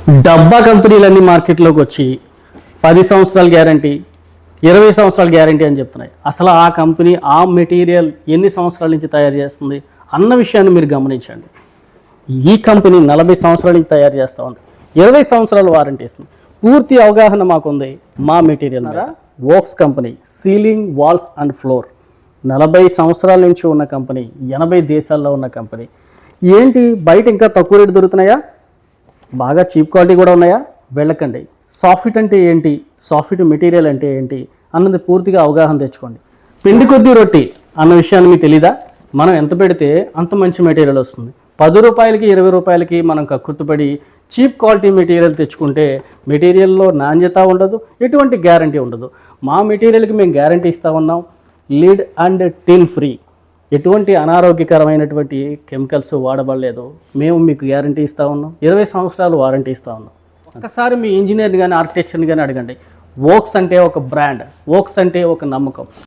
డబ్బా కంపెనీలన్నీ మార్కెట్లోకి వచ్చి 10 సంవత్సరాల గ్యారంటీ 20 సంవత్సరాల గ్యారంటీ అని చెప్తున్నాయి. అసలు ఆ కంపెనీ ఆ మెటీరియల్ ఎన్ని సంవత్సరాల నుంచి తయారు చేస్తుంది అన్న విషయాన్ని మీరు గమనించండి. ఈ కంపెనీ 40 సంవత్సరాల నుంచి తయారు చేస్తూ ఉంది, 20 సంవత్సరాల వారంటీ ఇస్తుంది. పూర్తి అవగాహన మాకుంది మా మెటీరియల్ మీద. Vox company ceiling walls and floor 40 సంవత్సరాల నుంచి ఉన్న కంపెనీ, 80 దేశాల్లో ఉన్న కంపెనీ. ఏంటి బయట ఇంకా తక్కువ రేటు దొరుకుతున్నాయా, బాగా చీప్ క్వాలిటీ కూడా ఉన్నాయా? వెళ్ళకండి. సాఫ్ట్ అంటే ఏంటి, సాఫ్ట్ మెటీరియల్ అంటే ఏంటి అన్నది పూర్తిగా అవగాహన తెచ్చుకోండి. పిండి కొద్దీ రొట్టి అన్న విషయాన్ని మీకు తెలీదా? మనం ఎంత పెడితే అంత మంచి మెటీరియల్ వస్తుంది. 10 రూపాయలకి 20 రూపాయలకి మనం కక్కుర్తుపడి చీప్ క్వాలిటీ మెటీరియల్ తెచ్చుకుంటే మెటీరియల్లో నాణ్యత ఉండదు, ఎటువంటి గ్యారంటీ ఉండదు. మా మెటీరియల్కి మేము గ్యారంటీ ఇస్తూ ఉన్నాం. లీడ్ అండ్ టిన్ ఫ్రీ, ఎటువంటి అనారోగ్యకరమైనటువంటి కెమికల్స్ వాడబడలేదు. మేము మీకు గ్యారంటీ ఇస్తూ ఉన్నాం, 20 సంవత్సరాలు వారంటీ ఇస్తూ ఉన్నాం. ఒక్కసారి మీ ఇంజనీర్ని కానీ ఆర్కిటెక్చర్ని కానీ అడగండి. వోక్స్ అంటే ఒక బ్రాండ్, వోక్స్ అంటే ఒక నమ్మకం.